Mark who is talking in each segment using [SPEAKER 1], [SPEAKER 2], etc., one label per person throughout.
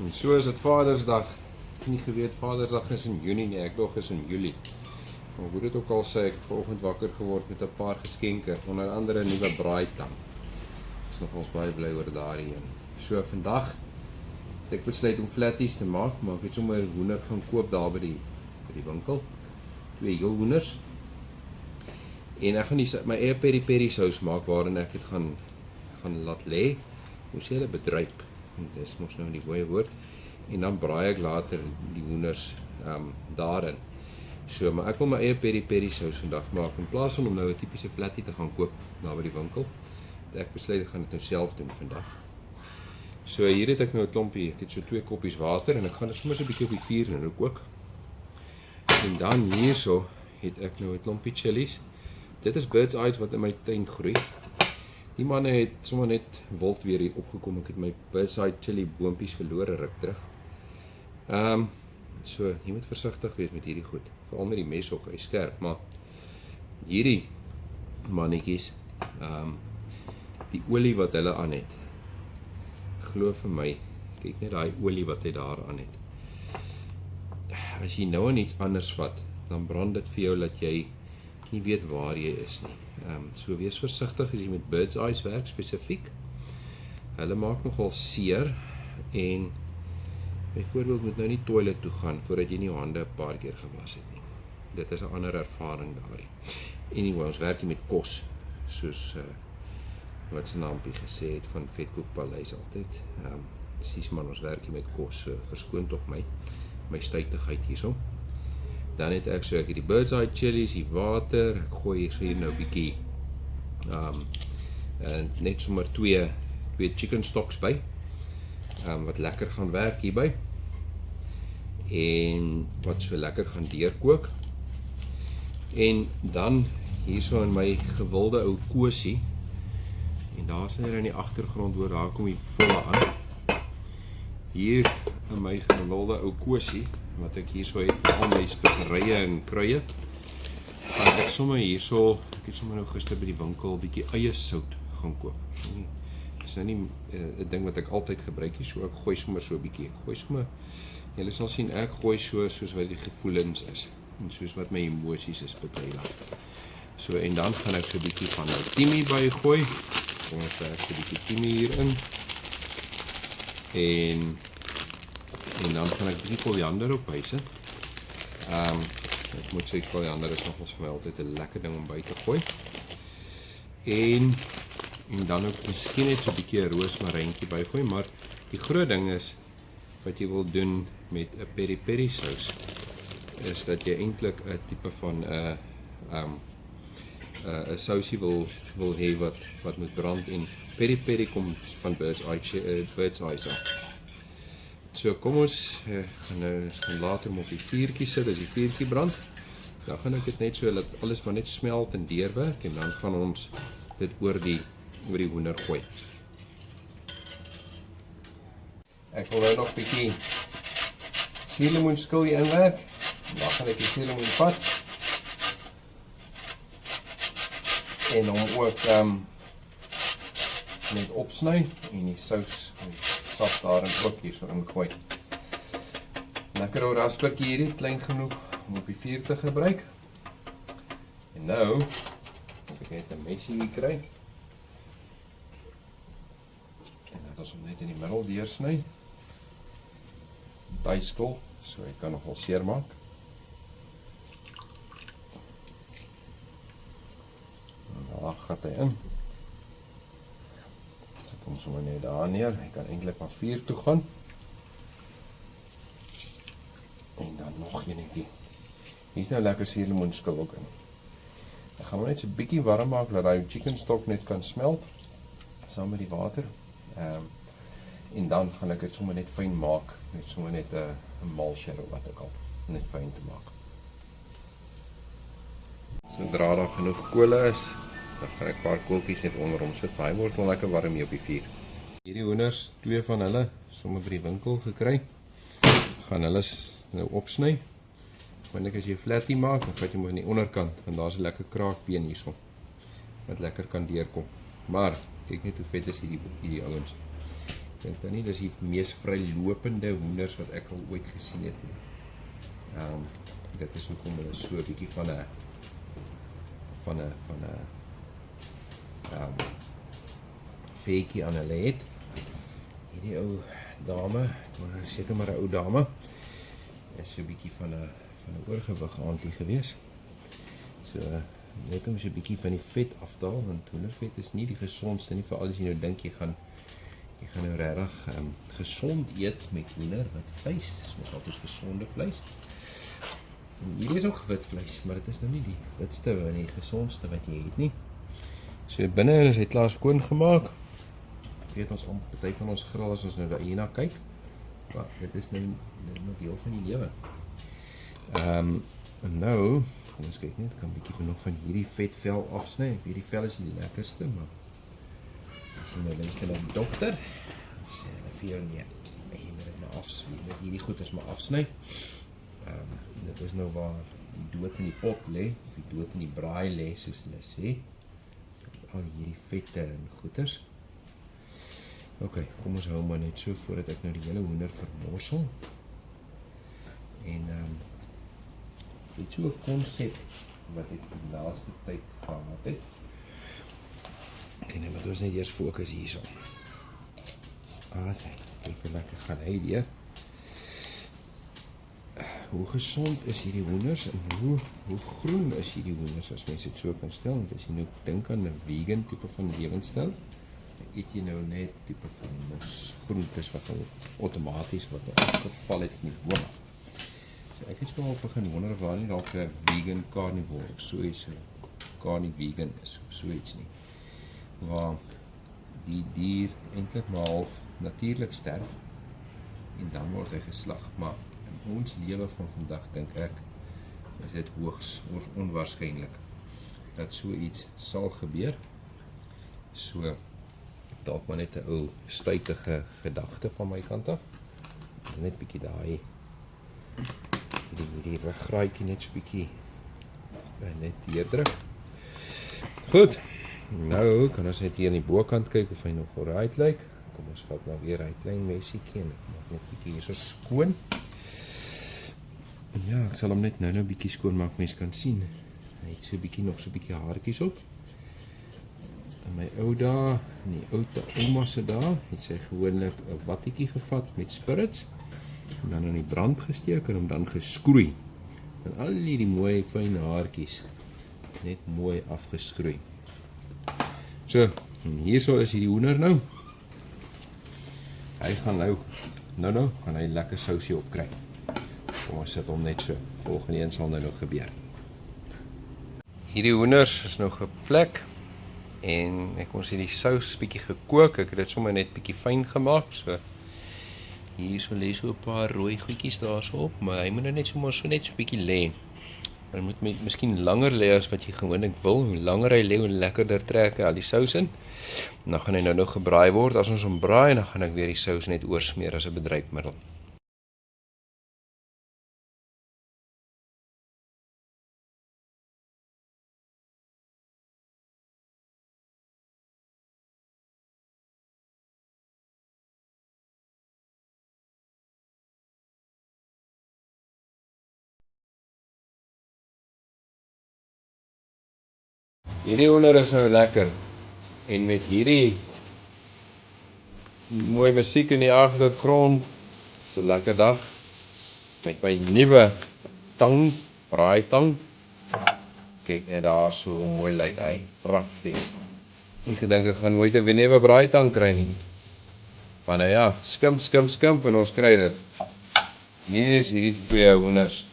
[SPEAKER 1] En so is dit Vadersdag. Ek het nie geweet Vadersdag is in Junie nie, ek dog is in Julie. Maar hoe dit ook al sê, ek het vanoggend wakker geword met 'n paar geskenke, onder andere 'n nuwe braaitang. Ek is nogals baie bly oor daardie een. So vandag het ek besluit om flatties te maak, maar ek het sommer hoender gaan koop daar by die winkel. 2 heel hoenders. En ek gaan my eie peri-peri sous maak waarin ek dit gaan laat lê. Moes jy hulle bedryp. Dis mos nou die goeie woord. En dan braai ek later die hoenders daarin. So, maar ek wil my eie peri-peri sous vandag maak. In plaas van om nou 'n tipiese flattie te gaan koop daar by die winkel, het ek besluit ek gaan dit nou self doen vandag. So hier het ek nou 'n klompie, ek het so 2 koppies water en ek gaan dit sommer so 'n bietjie op die vuur nou kook. En dan hierso het ek nou 'n klompie chillies. Dit is bird's eyes wat in my tuin groei. Die manne het sommer net wild weer hier opgekom. Ek het my bird's eye chili boontjies verloor ruk terug. So jy moet versigtig wees met hierdie goed. Veral met die mes ook, hy's skerp, maar hierdie mannetjies, die olie wat hulle aan het. Glo vir my, kyk net daai olie wat hy daar aan het. As jy nou aan iets anders vat, dan brand dit vir jou dat jy nie weet waar jy is nie. So wees versigtig as jy met bird's eyes werk spesifiek. Hulle maak nogal seer en byvoorbeeld moet nou nie toilet toe gaan voordat jy nie jou hande 'n paar keer gewas het nie. Dit is 'n ander ervaring daarin. Anyway, ons werk hier met kos, soos wat sy naampie gesê het van Vetkoekpaleis altyd. Sies man, ons werk hier met kos, verskoon tog my stuitigheid hierso. Dan het ek ek het die bird's eye chilies, die water, ek gooi hier nou 'n bietjie net sommer 2 chicken stocks by, wat lekker gaan werk hierby en wat so lekker gaan deurkook. En dan hierso in my gewilde ou kosie, en daar is net in die agtergrond hoor, daar kom die volle aan. Hier in my gewilde ou kosie wat ek hierso het met al my speserye en kruie, gaan ek sommer hierso, ek het sommer nou gister by die winkel 'n bietjie eie sout gaan koop. Dis nou nie 'n ding wat ek altyd gebruik nie, so ek gooi sommer so 'n bietjie. Ek gooi sommer, julle sal sien ek gooi soos wat die gevoelens is en soos wat my emosies is partydag. So en dan gaan ek so 'n bietjie van my timie by gooi. Kom ons werk so 'n bietjie timie hierin. En dan gaan ek 'n bietjie koriander op byse. Ek moet sê koriander is nogals vir my altyd 'n lekker ding om by te gooi. En dan ook miskien net so 'n bietjie roosmarijntjie bygooi, maar die groot ding is wat jy wil doen met 'n peri-peri sous is dat jy eintlik 'n tipe van 'n sousie wil hê wat moet brand, en peri-peri kom van bird's eyes af. So kom ons gaan later op die vuurtjie sit, as die vuurtjie brand, dan gaan ek dit net so dat alles maar net smelt en deurwerk, en dan gaan ons dit oor die hoender gooi. Ek wil nou nog 'n bietjie suurlemoenskil hier inwerk. Dan gaan ek die suurlemoen vat en hom ook net opsny en die sous sap daarin ook hier so ingooi. Lekker ou raspertjie hierdie, klein genoeg om op die vuur te gebruik. En nou moet ek net 'n mesie hier kry. En dat ons hom net in die middel deursny. Duiskel, so ek kan nogal seer maak. En daar gaat hy in. Sit hom sommer net daar neer. Hy kan eintlik maar vuur toe gaan. En dan nog enetjie. Hier is nou lekker suurlemoenskil ook in. Ek gaan hom net so 'n bietjie warm maak dat hy chicken stock net kan smelt saam met die water. En dan gaan ek dit sommer net fyn maak, net sommer net 'n malsher of wat ek al, net fyn te maak. Sodra daar genoeg kolle is, dan gaan ek 'n paar kooltjies net onder hom sit, maar hy word wel lekker warm hier op die vuur. Hierdie hoenders, 2 van hulle, sommer by die winkel gekry, gaan hulle nou opsny. Wanneer as jy 'n flattie maak, dan vat jy hom aan die onderkant, want daar's 'n lekker kraakbeen hierso, wat lekker kan deurkom. Maar kyk net hoe vet is hierdie ouens. dink nou nie, dis die mees vrylopende hoenders wat ek al ooit gesien het nie. Dit is hoekom hulle so 'n bietjie van 'n veetjie aan hulle het. Hierdie ou dame, maar seker maar 'n ou dame, is so 'n bietjie van 'n oorgewig aantie gewees. So net om so 'n bietjie van die vet af te haal, want hoendervet is nie die gesondste nie, veral as jy nou dink jy gaan nou regtig gesond eet met hoender, wat vleis, dis mos altyd gesonde vleis. En hierdie is ook wit vleis, maar dit is nou nie die witste en die gesondste wat jy het nie. So binne is hy klaar skoon gemaak. Weet ons om party van ons grill as ons nou daar hierna kyk. Maar dit is nou 'n deel van die lewe. En nou, kom ons kyk net, kan 'n bietjie nog van hierdie vetvel afsny. Ek weet die vel is nie die lekkerste, maar as jy nou luister na die dokter, sê hulle vir jou nee, jy moet dit maar afsny, met hierdie goeders maar afsny. Dit is nou waar die dood in die pot lê, of die dood in die braai lê, soos hulle sê. Al hierdie vette en goeders. Ok, kom ons hou maar net so voordat ek nou die hele hoender vermorsel. En dit is so 'n konsep wat ek die laaste tyd gehad het. Ok, nou moet ons net eers fokus hierso. Kyk hoe lekker gaan hy deur. Hoe gesond is hierdie hoenders en hoe groen is hierdie hoenders as mens dit so kan stel, want as jy nou dink aan 'n vegan tipe van lewenstyl, eet jy nou net tipe van mos groentes wat al outomaties wat afgeval het van die boom af. So ek het so al begin wonder of daar nie dalk 'n vegan carnivore of so iets, carni-vegan is of so iets nie, waar die dier eintlik maar half natuurlik sterf en dan word hy geslag, maar in ons lewe van vandag dink ek is dit hoogs onwaarskynlik dat so iets sal gebeur. So dalk maar net 'n ou stuitige gedagte van my kant af. Net bietjie daai hierdie ruggraatjie net so bietjie net deurdruk. Goed. Nou kan ons net hier aan die bokant kyk of hy nog alright lyk. Kom ons vat nou weer hy klein messietjie en ek maak net bietjie hier so skoon. En ja, ek sal hom net nou bietjie skoon maak, mens kan sien. Hy het so bietjie nog so bietjie haartjies op. In my ou dae, in die ou ouma se dae, het sy gewoonlik 'n wattetjie gevat met spirits en dan in die brand gesteek en hom dan geskroei. En al hierdie mooi fyn haartjies net mooi afgeskroei. So, en hierso is hierdie hoender nou. Hy gaan nou gaan hy lekker sousie opkry. Kom ons sit hom net so. Volgende een sal nou gebeur. Hierdie hoenders is nou gevlek en ek kon sien die sous bietjie gekook. Ek het dit sommer net bietjie fyn gemaak. So hierso lê so 'n paar rooi goedjies daarso op, maar hy moet nou net so bietjie lê. Hy moet miskien langer lê as wat jy gewoonlik wil. Hoe langer hy lê, hoe lekkerder trek hy al die sous in. En dan gaan hy nou gebraai word. As ons hom braai, dan gaan ek weer die sous net oorsmeer as 'n bedryfmiddel. Hierdie hoender is nou lekker. En met hierdie mooi musiek in die agtergrond, is 'n lekker dag. Met my nuwe tang, braaitang. Kyk net daar so mooi lyk hy. Pragtig. Ek gedink ek gaan nooit 'n nuwe braaitang kry nie. Maar nou ja, skimp en ons kry dit. Hier is hierdie twee hoenders.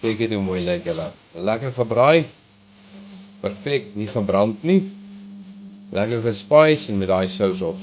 [SPEAKER 1] Kyk net hoe mooi lyk hulle. Lekker gebraai. Perfek, nie gebrand nie. Lekker gespice en met daai sous op.